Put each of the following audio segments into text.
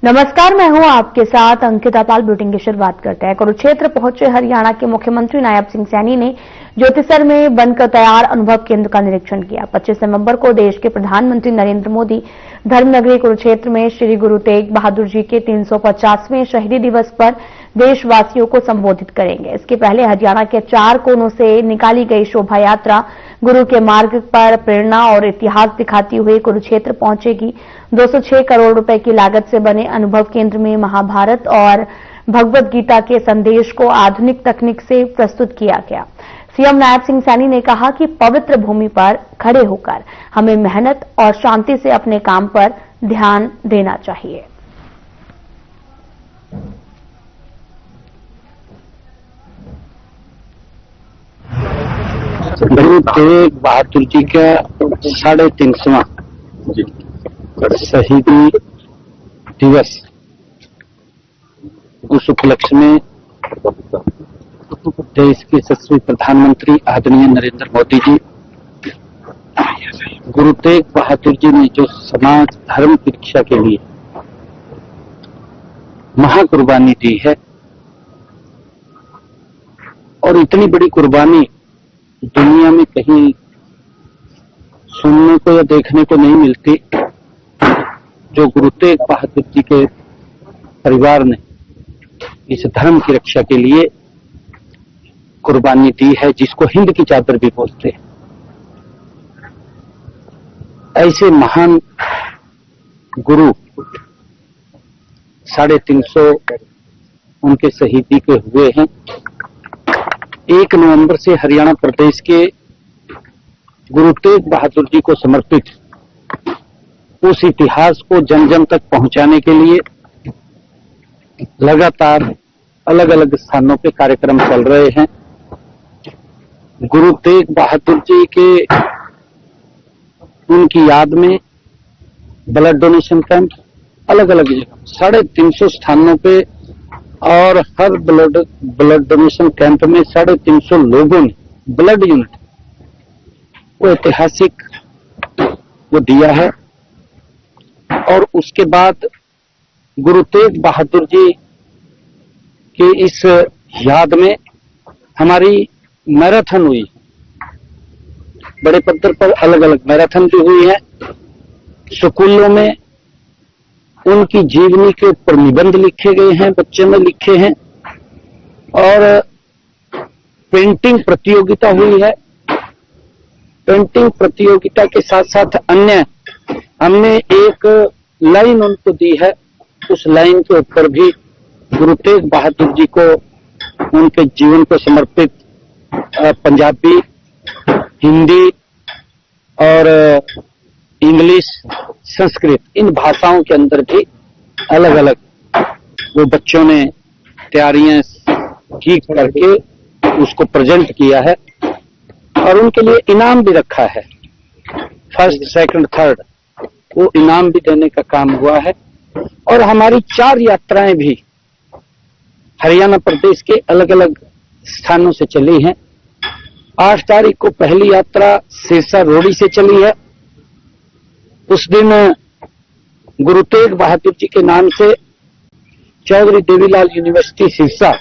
नमस्कार, मैं हूं आपके साथ अंकिता पाल। बुलेटिन की शुरुआत करते हैं। कुरुक्षेत्र पहुंचे हरियाणा के मुख्यमंत्री नायब सिंह सैनी ने ज्योतिसर में बनकर तैयार अनुभव केंद्र का निरीक्षण किया। 25 नवंबर को देश के प्रधानमंत्री नरेंद्र मोदी धर्मनगरी कुरुक्षेत्र में श्री गुरु तेग बहादुर जी के 350वें शहीदी दिवस पर देशवासियों को संबोधित करेंगे। इसके पहले हरियाणा के 4 कोनों से निकाली गई शोभा यात्रा गुरु के मार्ग पर प्रेरणा और इतिहास दिखाती हुए कुरुक्षेत्र पहुंचेगी। 206 करोड़ रुपए की लागत से बने अनुभव केंद्र में महाभारत और भगवत गीता के संदेश को आधुनिक तकनीक से प्रस्तुत किया गया। सीएम नायब सिंह सैनी ने कहा कि पवित्र भूमि पर खड़े होकर हमें मेहनत और शांति से अपने काम पर ध्यान देना चाहिए। गुरु तेग बहादुर जी का 350वां शहीदी दिवस, उस उपलक्ष्य में देश के यशस्वी प्रधानमंत्री आदरणीय नरेंद्र मोदी जी, गुरु तेग बहादुर जी ने जो समाज धर्म की रक्षा के लिए महाकुर्बानी दी है, और इतनी बड़ी कुर्बानी दुनिया में कहीं सुनने को या देखने को नहीं मिलती, जो गुरु तेग बहादुर जी के परिवार ने इस धर्म की रक्षा के लिए कुर्बानी दी है, जिसको हिंद की चादर भी बोलते हैं। ऐसे महान गुरु 350 उनके शहीदी के हुए हैं। 1 नवंबर से हरियाणा प्रदेश के गुरु तेग बहादुर जी को समर्पित उस इतिहास को जन जन तक पहुंचाने के लिए लगातार अलग अलग स्थानों पे कार्यक्रम चल रहे हैं। गुरु तेग बहादुर जी के उनकी याद में ब्लड डोनेशन कैंप अलग अलग जगह 350 स्थानों पे, और हर ब्लड डोनेशन कैंप में 350 लोगों ने ब्लड यूनिट वो ऐतिहासिक वो दिया है। और उसके बाद गुरु तेग बहादुर जी के इस याद में हमारी मैराथन हुई, बड़े पद्धर पर अलग अलग मैराथन भी हुई है। स्कूलों में उनकी जीवनी के ऊपर निबंध लिखे गए हैं, बच्चों ने लिखे हैं, और पेंटिंग प्रतियोगिता हुई है। पेंटिंग प्रतियोगिता के साथ साथ अन्य हमने एक लाइन उनको दी है, उस लाइन के ऊपर भी गुरु तेग बहादुर जी को उनके जीवन को समर्पित पंजाबी, हिंदी और इंग्लिश, संस्कृत, इन भाषाओं के अंदर भी अलग अलग वो बच्चों ने तैयारियां की करके उसको प्रेजेंट किया है, और उनके लिए इनाम भी रखा है। 1st, 2nd, 3rd वो इनाम भी देने का काम हुआ है। और हमारी 4 यात्राएं भी हरियाणा प्रदेश के अलग अलग स्थानों से चली हैं। 8 तारीख को पहली यात्रा सिरसा रोड़ी से चली है। उस दिन गुरु तेग बहादुर जी के नाम से चौधरी देवीलाल यूनिवर्सिटी सिरसा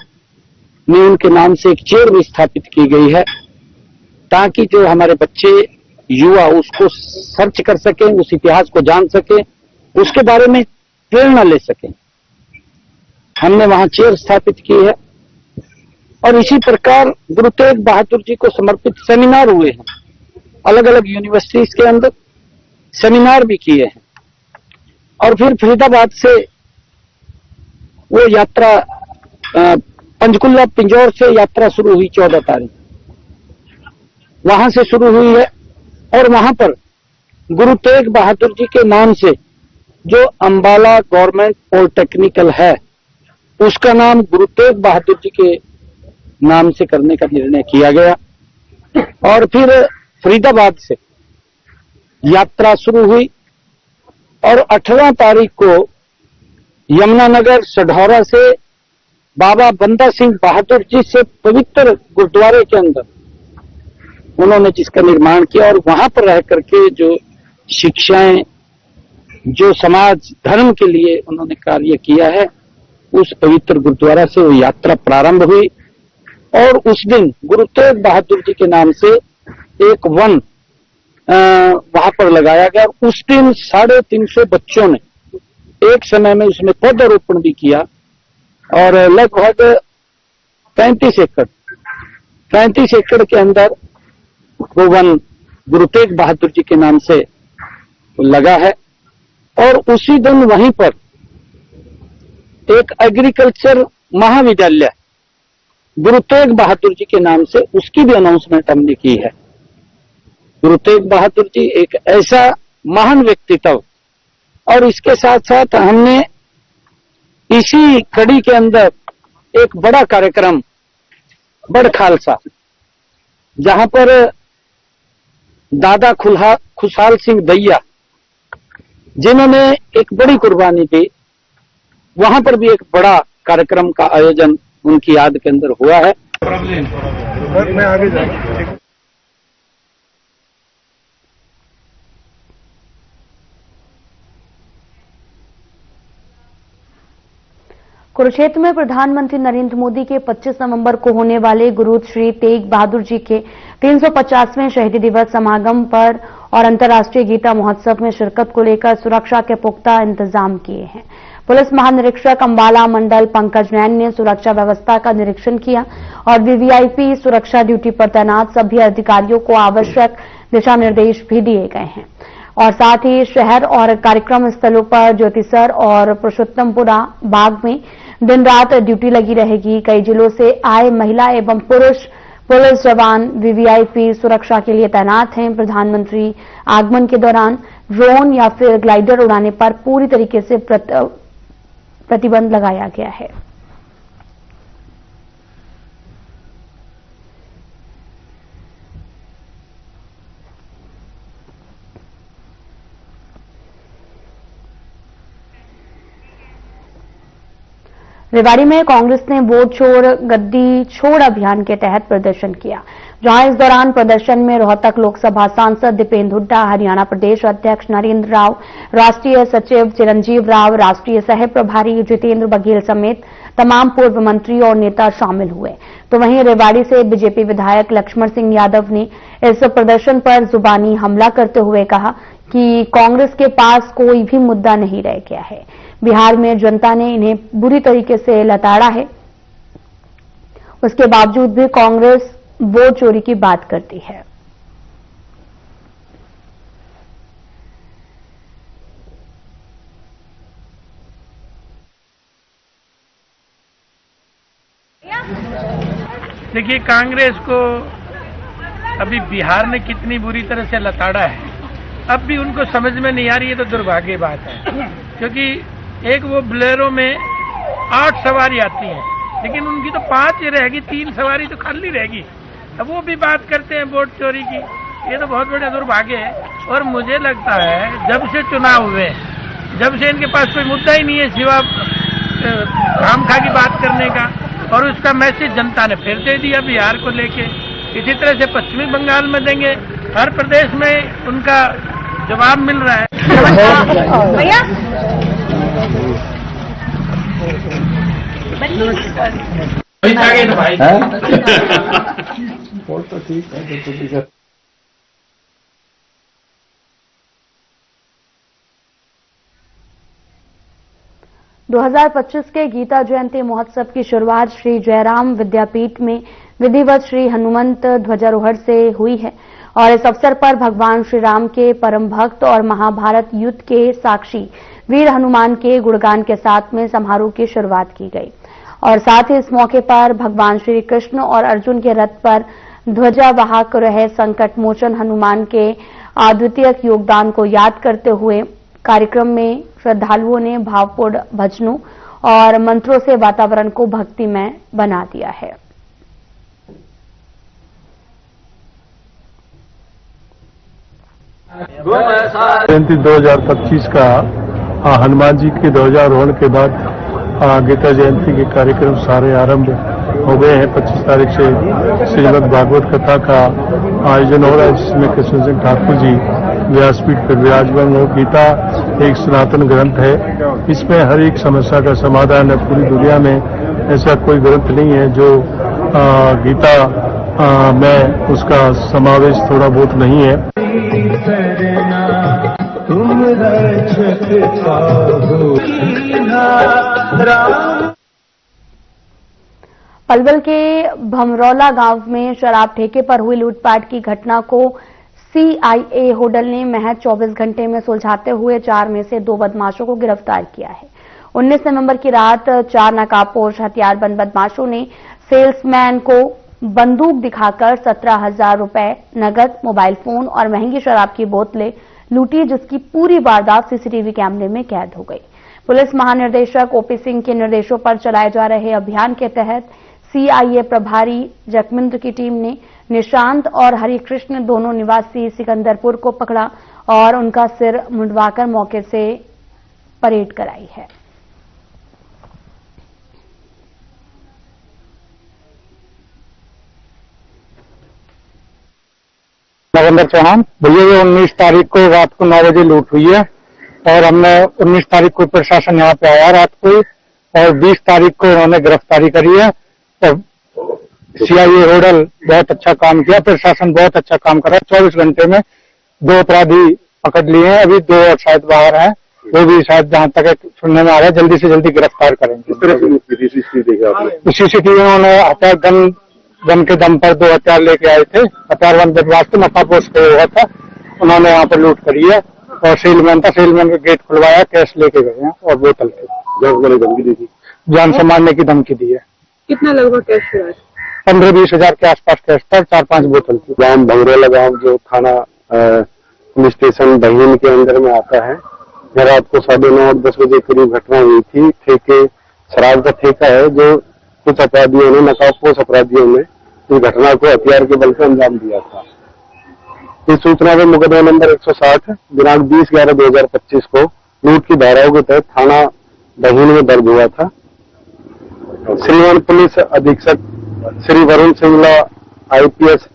में उनके नाम से एक चेयर भी स्थापित की गई है, ताकि जो हमारे बच्चे युवा उसको सर्च कर सकें, उस इतिहास को जान सकें, उसके बारे में प्रेरणा ले सकें। हमने वहां चेयर स्थापित की है। और इसी प्रकार गुरु तेग बहादुर जी को समर्पित सेमिनार हुए हैं, अलग अलग यूनिवर्सिटीज के अंदर सेमिनार भी किए हैं। और फिर फरीदाबाद से वो यात्रा पंचकुला पिंजौर से यात्रा शुरू हुई 14 तारीख, वहां से शुरू हुई है। और वहां पर गुरु तेग बहादुर जी के नाम से जो अंबाला गवर्नमेंट पॉलिटेक्निकल है, उसका नाम गुरु तेग बहादुर जी के नाम से करने का निर्णय किया गया। और फिर फरीदाबाद से यात्रा शुरू हुई, और 18 तारीख को यमुनानगर सढौरा से बाबा बंदा सिंह बहादुर जी से पवित्र गुरुद्वारे के अंदर उन्होंने जिसका निर्माण किया, और वहां पर रह करके जो शिक्षाएं जो समाज धर्म के लिए उन्होंने कार्य किया है, उस पवित्र गुरुद्वारा से वो यात्रा प्रारंभ हुई और उस दिन गुरु तेग बहादुर जी के नाम से एक वन वहां पर लगाया गया। उस दिन 350 बच्चों ने एक समय में उसमें पौधारोपण भी किया और लगभग 35 एकड़ के अंदर वो वन गुरु तेग बहादुर जी के नाम से लगा है। और उसी दिन वहीं पर एक एग्रीकल्चर महाविद्यालय गुरु तेग बहादुर जी के नाम से, उसकी भी अनाउंसमेंट हमने की है। गुरु तेग बहादुर जी एक ऐसा महान व्यक्तित्व, और इसके साथ साथ हमने इसी कड़ी के अंदर एक बड़ा कार्यक्रम बड़ खालसा, जहां पर दादा खुशहाल सिंह दैया जिन्होंने एक बड़ी कुर्बानी दी, वहां पर भी एक बड़ा कार्यक्रम का आयोजन उनकी याद के अंदर हुआ है। मैं आगे जाऊँ। कुरुक्षेत्र में प्रधानमंत्री नरेंद्र मोदी के 25 नवंबर को होने वाले गुरु श्री तेग बहादुर जी के 350वें शहीदी दिवस समागम पर और अंतर्राष्ट्रीय गीता महोत्सव में शिरकत को लेकर सुरक्षा के पुख्ता इंतजाम किए हैं। पुलिस महानिरीक्षक अंबाला मंडल पंकज नैन ने सुरक्षा व्यवस्था का निरीक्षण किया और वीवीआईपी सुरक्षा ड्यूटी पर तैनात सभी अधिकारियों को आवश्यक दिशा निर्देश भी दिए गए हैं। और साथ ही शहर और कार्यक्रम स्थलों पर ज्योतिसर और पुरुषोत्तमपुरा बाग में दिन रात ड्यूटी लगी रहेगी। कई जिलों से आए महिला एवं पुरुष पुलिस जवान वीवीआईपी सुरक्षा के लिए तैनात हैं। प्रधानमंत्री आगमन के दौरान ड्रोन या फिर ग्लाइडर उड़ाने पर पूरी तरीके से प्रतिबंध लगाया गया है। रेवाड़ी में कांग्रेस ने वोट छोड़ गद्दी छोड़ अभियान के तहत प्रदर्शन किया, जहां इस दौरान प्रदर्शन में रोहतक लोकसभा सांसद दीपेंद्र हुड्डा, हरियाणा प्रदेश अध्यक्ष नरेंद्र राव, राष्ट्रीय सचिव चिरंजीव राव, राष्ट्रीय सह प्रभारी जितेंद्र बघेल समेत तमाम पूर्व मंत्री और नेता शामिल हुए। तो वहीं रेवाड़ी से बीजेपी विधायक लक्ष्मण सिंह यादव ने इस प्रदर्शन पर जुबानी हमला करते हुए कहा कि कांग्रेस के पास कोई भी मुद्दा नहीं रह गया है। बिहार में जनता ने इन्हें बुरी तरीके से लताड़ा है, उसके बावजूद भी कांग्रेस वोट चोरी की बात करती है। देखिए, कांग्रेस को अभी बिहार ने कितनी बुरी तरह से लताड़ा है, अब भी उनको समझ में नहीं आ रही है, तो दुर्भाग्य बात है। क्योंकि एक वो बोलेरो में 8 सवारी आती हैं, लेकिन उनकी तो 5 ही रहेगी, 3 सवारी तो खाली रहेगी। अब वो भी बात करते हैं वोट चोरी की, ये तो बहुत बड़ा दुर्भाग्य है। और मुझे लगता है जब से चुनाव हुए, जब से इनके पास कोई मुद्दा ही नहीं है सिवा खामखा की बात करने का, और उसका मैसेज जनता ने फिर दे दिया बिहार को लेके। इसी तरह से पश्चिमी बंगाल में देंगे, हर प्रदेश में उनका जवाब मिल रहा है। भैया भाई तो ठीक है। 2025 के गीता जयंती महोत्सव की शुरुआत श्री जयराम विद्यापीठ में विधिवत श्री हनुमंत ध्वजारोहण से हुई है और इस अवसर पर भगवान श्री राम के परम भक्त और महाभारत युद्ध के साक्षी वीर हनुमान के गुणगान के साथ में समारोह की शुरुआत की गई। और साथ ही इस मौके पर भगवान श्री कृष्ण और अर्जुन के रथ पर ध्वजा वाहक रहे संकट मोचन हनुमान के अद्वितीय योगदान को याद करते हुए कार्यक्रम में श्रद्धालुओं ने भावपूर्ण भजनों और मंत्रों से वातावरण को भक्तिमय बना दिया है। जयंती 2025 का हनुमान जी के ध्वजारोहण के बाद गीता जयंती के कार्यक्रम सारे आरंभ हो गए हैं। 25 तारीख से श्रीमद् भागवत कथा का आयोजन हो रहा है, जिसमें कृष्ण सिंह ठाकुर जी व्यासपीठ पर विराजमान हो। गीता एक सनातन ग्रंथ है। इसमें हर एक समस्या का समाधान है। पूरी दुनिया में ऐसा कोई ग्रंथ नहीं है जो गीता में उसका समावेश थोड़ा बहुत नहीं है। तुम रक्षक पलवल के भमरौला गांव में शराब ठेके पर हुई लूटपाट की घटना को सीआईए होडल ने महज 24 घंटे में सुलझाते हुए 4 में से 2 बदमाशों को गिरफ्तार किया है। 19 नवंबर की रात 4 नकाबपोश हथियारबंद बदमाशों ने सेल्समैन को बंदूक दिखाकर 17,000 रुपए नगद, मोबाइल फोन और महंगी शराब की बोतलें लूटी, जिसकी पूरी वारदात सीसीटीवी कैमरे में कैद हो गई। पुलिस महानिदेशक ओपी सिंह के निर्देशों पर चलाए जा रहे अभियान के तहत सीआईए प्रभारी जकमिंद्र की टीम ने निशांत और हरिकृष्ण दोनों निवासी सिकंदरपुर को पकड़ा और उनका सिर मुंडवाकर मौके से परेड कराई है। नरेंद्र चौहान भैया, ये 19 तारीख को रात को 9 बजे लूट हुई है और हमने 19 तारीख को प्रशासन यहाँ पे आया रात को और 20 तारीख को उन्होंने गिरफ्तारी करी है। और सीआईए होडल बहुत अच्छा काम किया, प्रशासन बहुत अच्छा काम कर रहा है। 24 घंटे में 2 अपराधी पकड़ लिए हैं, अभी 2 और शायद बाहर हैं, वो भी शायद जहां तक सुनने में आ रहा है जल्दी से जल्दी गिरफ्तार करेंगे। सीसीटीवी में उन्होंने हथियार गन के दम पर 2 हथियार लेके आए थे। हथियारबंद बदमाश थे, नकाबपोश पे हुआ था, उन्होंने यहाँ पर लूट करी है और सेलमैन था, सेलमैन का गेट खुलवाया, कैश लेके गए हैं और बोतल धमकी दी थी, जान से मारने की धमकी दी है। कितना लगभग कैश हुआ है? 15-20 हजार के आसपास कैश था, 4-5 बोतल थी। गांव भंगरोला गांव जो थाना पुलिस स्टेशन बहीन के अंदर में आता है, रात को 9:30-10 बजे करीब घटना हुई थी। ठेके शराब का ठेका है जो कुछ अपराधियों ने, नकाबपोश अपराधियों ने इस घटना को हथियार के बल पर अंजाम दिया था। इस सूचना में मुकदमा नंबर 160 दिनांक 20/11/2025 को लूट की धाराओं के तहत थाना बहीन में दर्ज हुआ था। श्रीमान पुलिस अधीक्षक श्री वरुण सिंगला आईपीएस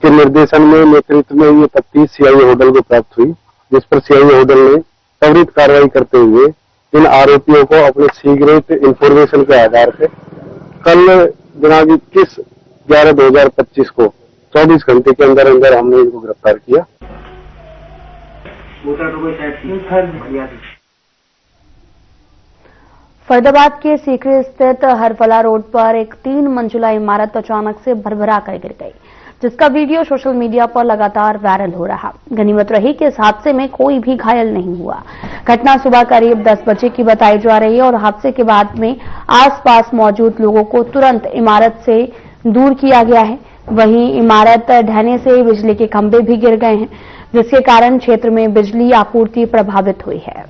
के निर्देशन में नेतृत्व में ये तफ्तीश सीआईए होडल को प्राप्त हुई, जिस पर सीआईए होडल ने त्वरित कार्रवाई करते हुए इन आरोपियों को अपने सीक्रेट इंफॉर्मेशन के आधार पर कल दिनांक 21/11/2025 को 24 घंटे के अंदर अंदर हमने इनको गिरफ्तार किया। फरीदाबाद के सीकरी स्थित हरफला रोड पर एक 3 मंजिला इमारत अचानक से भरभरा कर गिर गई, जिसका वीडियो सोशल मीडिया पर लगातार वायरल हो रहा। गनीमत रही कि इस हादसे में कोई भी घायल नहीं हुआ। घटना सुबह करीब 10 बजे की बताई जा रही है और हादसे के बाद में आसपास मौजूद लोगों को तुरंत इमारत से दूर किया गया है। वहीं इमारत ढहने से बिजली के खंभे भी गिर गए हैं, जिसके कारण क्षेत्र में बिजली आपूर्ति प्रभावित हुई है।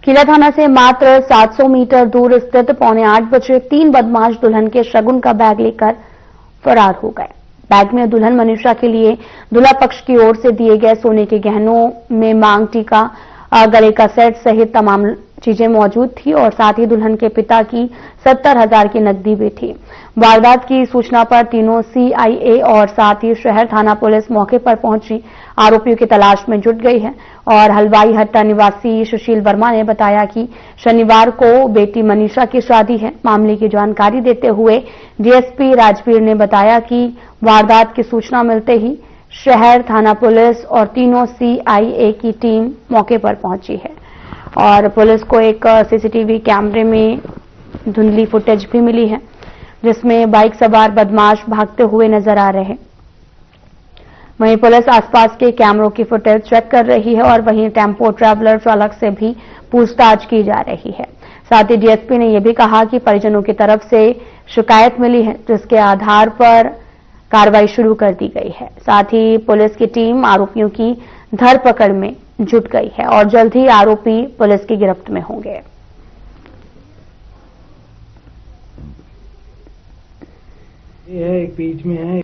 किला थाना से मात्र 700 मीटर दूर स्थित 7:45 बजे 3 बदमाश दुल्हन के शगुन का बैग लेकर फरार हो गए। बैग में दुल्हन मनीषा के लिए दूल्हा पक्ष की ओर से दिए गए सोने के गहनों में मांग टीका, गले का सेट सहित तमाम चीजें मौजूद थी और साथ ही दुल्हन के पिता की 70,000 की नकदी भी थी। वारदात की सूचना पर तीनों सीआईए और साथ ही शहर थाना पुलिस मौके पर पहुंची आरोपियों की तलाश में जुट गई है। और हलवाई हट्टा निवासी सुशील वर्मा ने बताया कि शनिवार को बेटी मनीषा की शादी है। मामले की जानकारी देते हुए डीएसपी राजवीर ने बताया कि वारदात की सूचना मिलते ही शहर थाना पुलिस और तीनों सीआईए की टीम मौके पर पहुंची है और पुलिस को एक सीसीटीवी कैमरे में धुंधली फुटेज भी मिली है, जिसमें बाइक सवार बदमाश भागते हुए नजर आ रहे हैं। वहीं पुलिस आसपास के कैमरों की फुटेज चेक कर रही है और वहीं टेम्पो ट्रैवलर चालक से भी पूछताछ की जा रही है। साथ ही डीएसपी ने यह भी कहा कि परिजनों की तरफ से शिकायत मिली है, जिसके आधार पर कार्रवाई शुरू कर दी गई है। साथ ही पुलिस की टीम आरोपियों की धरपकड़ में जुट गई है और जल्द ही आरोपी पुलिस की गिरफ्त में होंगे। ये है एक बीच में है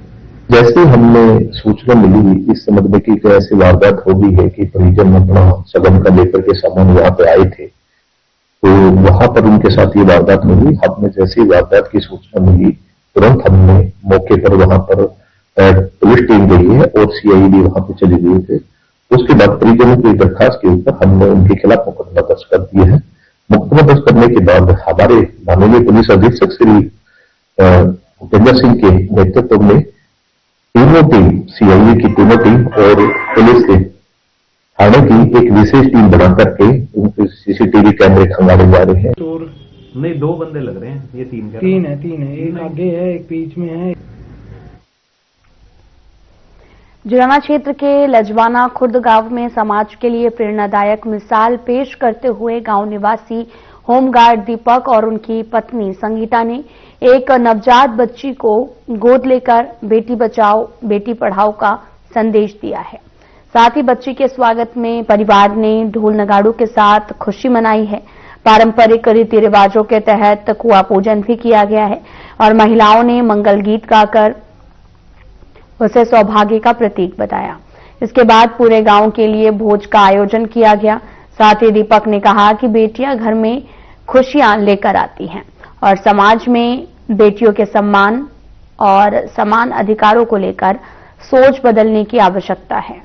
जैसे ही हमने सूचना मिली इस संबंध में कि ऐसी वारदात हो गई है कि परिजन अपना सगन का लेकर के सामान वहां पे आए थे, तो वहां पर उनके साथ ये वारदात हुई। हमें जैसे ही वारदात की सूचना मिली तुरंत हमने मौके पर वहां पर पुलिस टीम गई है और सीआईडी वहां पर चली गई थे। उसके बाद परिजनों की दरखास्त के ऊपर हमने उनके खिलाफ मुकदमा दर्ज कर दिया है। मुकदमा दर्ज करने के बाद हमारे माननीय पुलिस अधीक्षक श्री भूपेंद्र सिंह के नेतृत्व में तीनों टीम, सीआईडी की तीनों टीम और पुलिस के थाने की एक विशेष टीम बना करके उनके सीसीटीवी कैमरे खंगाले जा रहे हैं। नहीं, 2 बंदे लग रहे हैं, ये 3 है, एक आगे है, एक बीच में है। जुराना क्षेत्र के लजवाना खुर्द गांव में समाज के लिए प्रेरणादायक मिसाल पेश करते हुए गांव निवासी होमगार्ड दीपक और उनकी पत्नी संगीता ने एक नवजात बच्ची को गोद लेकर बेटी बचाओ बेटी पढ़ाओ का संदेश दिया है। साथ ही बच्ची के स्वागत में परिवार ने ढोल नगाड़ों के साथ खुशी मनाई है। पारंपरिक रीति रिवाजों के तहत कुआं पूजन भी किया गया है और महिलाओं ने मंगल गीत गाकर उसे सौभाग्य का प्रतीक बताया। इसके बाद पूरे गांव के लिए भोज का आयोजन किया गया। साथ ही दीपक ने कहा कि बेटियां घर में खुशियां लेकर आती हैं और समाज में बेटियों के सम्मान और समान अधिकारों को लेकर सोच बदलने की आवश्यकता है।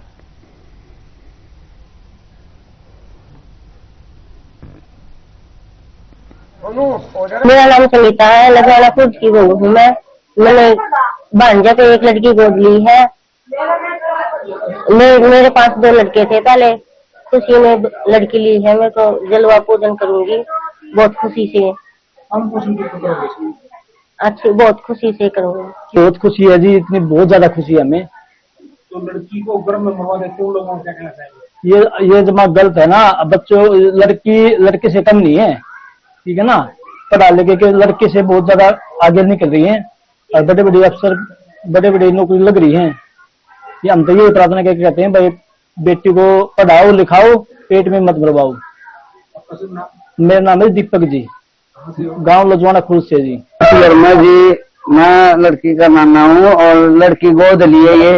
मेरा नाम संगीता है, लजवाना खुर्द की बहू हूँ मैं। मैंने भांजा पे एक लड़की गोद ली है। मेरे पास 2 लड़के थे पहले, खुशी में लड़की ली है। मैं तो जलवा पूजन करूंगी बहुत खुशी से। अच्छी बहुत खुशी से करूंगी। बहुत खुशी है जी, इतनी बहुत ज्यादा खुशी है हमें। तो लड़की को गर्भ में मरवा देते उन लोगों को क्या कहना चाहिए? ये जमा गलत है ना। बच्चों लड़के से कम नहीं है, ठीक है ना। पढ़ा लिखे के लड़के से बहुत ज्यादा आगे निकल रही हैं और बड़े बड़े अफसर, बड़े बड़े नौकरी लग रही हैं। ये हम तो ये प्रार्थना करके कहते हैं भाई बेटी को पढ़ाओ लिखाओ, पेट में मत भरवाओ। मेरा नाम है दीपक जी, गांव लजवाना खुर्द से जी। शर्मा जी, मैं लड़की का नाना हूँ और लड़की गोद लिए ये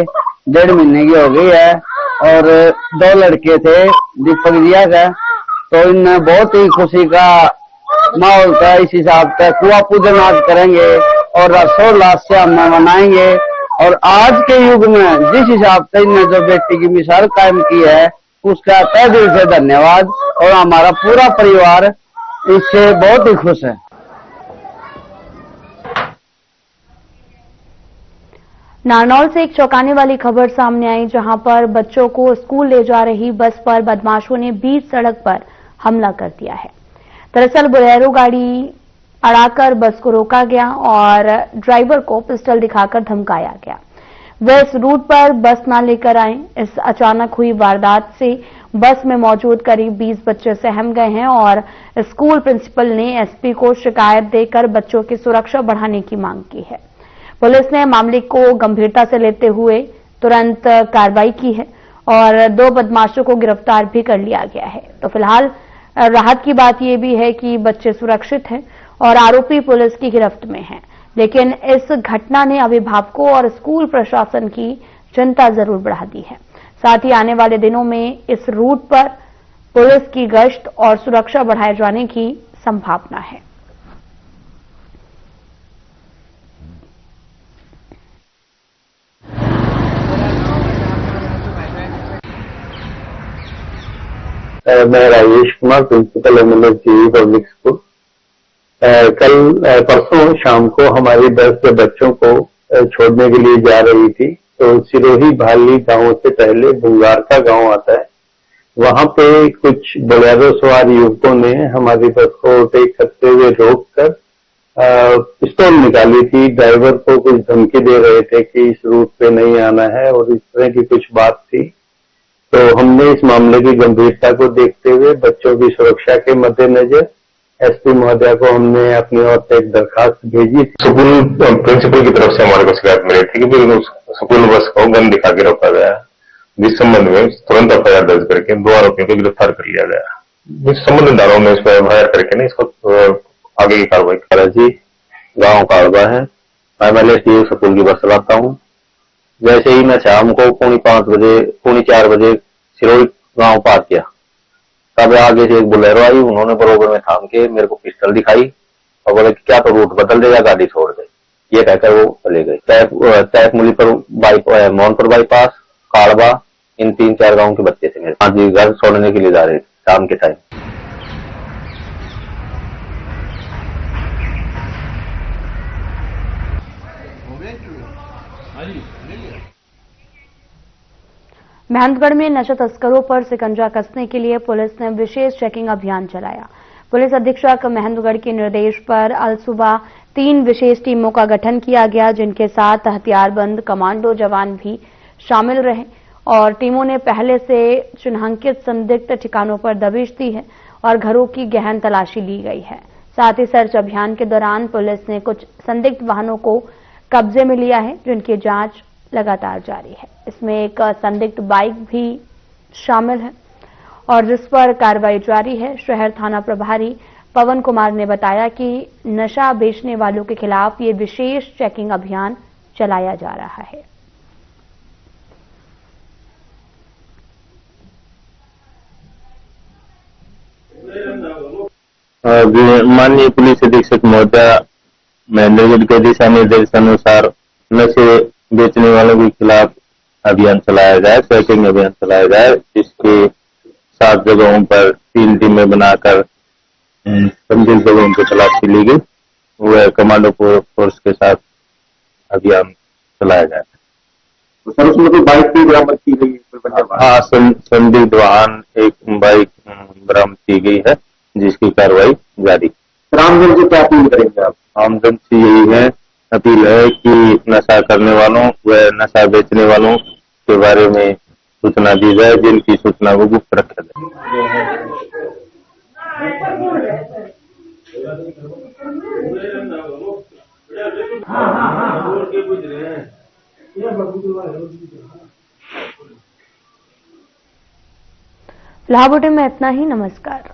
1.5 महीने की हो गई है और 2 लड़के थे दीपक जिया का। तो इनमें बहुत ही खुशी का माहौल था। इस हिसाब से कुआं पूजन आज करेंगे और हर्षोल्लास से हम मनाएंगे। और आज के युग में जिस हिसाब से इन्हें जो बेटी की मिसाल कायम की है उसका तहे दिल से धन्यवाद। और हमारा पूरा परिवार इससे बहुत ही खुश है। नारनौल से एक चौंकाने वाली खबर सामने आई, जहां पर बच्चों को स्कूल ले जा रही बस पर बदमाशों ने बीच सड़क पर हमला कर दिया है। दरअसल बोलेरो गाड़ी अड़ाकर बस को रोका गया और ड्राइवर को पिस्टल दिखाकर धमकाया गया। वे इस रूट पर बस न लेकर आए। इस अचानक हुई वारदात से बस में मौजूद करीब 20 बच्चे सहम गए हैं और स्कूल प्रिंसिपल ने एसपी को शिकायत देकर बच्चों की सुरक्षा बढ़ाने की मांग की है। पुलिस ने मामले को गंभीरता से लेते हुए तुरंत कार्रवाई की है और 2 बदमाशों को गिरफ्तार भी कर लिया गया है। तो फिलहाल राहत की बात यह भी है कि बच्चे सुरक्षित हैं और आरोपी पुलिस की गिरफ्त में हैं। लेकिन इस घटना ने अभिभावकों और स्कूल प्रशासन की चिंता जरूर बढ़ा दी है। साथ ही आने वाले दिनों में इस रूट पर पुलिस की गश्त और सुरक्षा बढ़ाए जाने की संभावना है। मैं Rajesh Kumar, principal MLA public school. परसों शाम को हमारी बस बच्चों को छोड़ने के लिए जा रही थी। तो सिरोही भाली गांव से पहले भुंगार का गांव आता है, वहां पे कुछ बोलेरो सवार युवकों ने हमारी बस को ओवरटेक करते हुए रोककर पिस्तौल निकाली थी। ड्राइवर को कुछ धमकी दे रहे थे कि इस रूट पे नहीं आना है और इस तरह की कुछ बात थी। तो हमने इस मामले की गंभीरता को देखते हुए बच्चों की सुरक्षा के मद्देनजर एसपी महोदया को हमने अपनी ओर से एक दरखास्त भेजी। स्कूल प्रिंसिपल की तरफ से हमारे को शिकायत मिली थी कि स्कूल बस को गन दिखा के रोका गया, जिस संबंध में तुरंत एफआईआर दर्ज करके 2 आरोपियों को गिरफ्तार कर लिया गया। इस संबंधित धाराओं में इसको एफआईआर करके ना इसको आगे की कार्रवाई करा। जी, गाँव काड़वा है, मैं एमएलए स्कूल की बस चलाता हूँ जैसे ही मैं शाम को पौनी 4 बजे सिरोही गांव पार किया, तब आगे से एक बोलेरो आई। उन्होंने बरोबर में थाम के मेरे को पिस्टल दिखाई और बोले कि क्या तो रूट बदल दे या गाड़ी छोड़ दे। ये कहकर वो चले गए। तैकमुली पर मोहनपुर बाईपास, काड़वा, इन 3-4 गांव के बच्चे थे मेरे। हाँ जी, घर छोड़ने के लिए जा रहे थे शाम के टाइम। मेहंदगढ़ में नशा तस्करों पर शिकंजा कसने के लिए पुलिस ने विशेष चेकिंग अभियान चलाया। पुलिस अधीक्षक मेहंदगढ़ के निर्देश पर अलसुबह 3 विशेष टीमों का गठन किया गया, जिनके साथ हथियारबंद कमांडो जवान भी शामिल रहे और टीमों ने पहले से चिन्हांकित संदिग्ध ठिकानों पर दबिश दी है और घरों की गहन तलाशी ली गई है। साथ ही सर्च अभियान के दौरान पुलिस ने कुछ संदिग्ध वाहनों को कब्जे में लिया है, जिनकी जांच लगातार जारी है। इसमें एक संदिग्ध बाइक भी शामिल है और जिस पर कार्रवाई जारी है। शहर थाना प्रभारी पवन कुमार ने बताया कि नशा बेचने वालों के खिलाफ ये विशेष चेकिंग अभियान चलाया जा रहा है। माननीय पुलिस अधीक्षक महोदय मेहंदगढ़ के दिशा निर्देशानुसार नशे बेचने वालों के खिलाफ अभियान चलाया जाए, चेकिंग अभियान चलाया जाए, जिसके 7 जगहों पर 3 टीमें बनाकर संदिग्ध जगहों की तलाशी ली गई। वह कमांडो फोर्स के साथ अभियान चलाया जाए। तो सर उसमें कोई बाइक भी बरामद की गई है? हाँ, संदिग्ध वाहन एक बाइक बरामद की गई है, जिसकी कार्रवाई जारी। रामगढ़ से क्या अपील करेंगे आप? आमजन से यही है अपील है कि नशा करने वालों व नशा बेचने वालों के बारे में सूचना दी जाए, जिनकी सूचना को गुप्त रखा जाए। फिलहाल बुलेटिन में इतना ही। नमस्कार।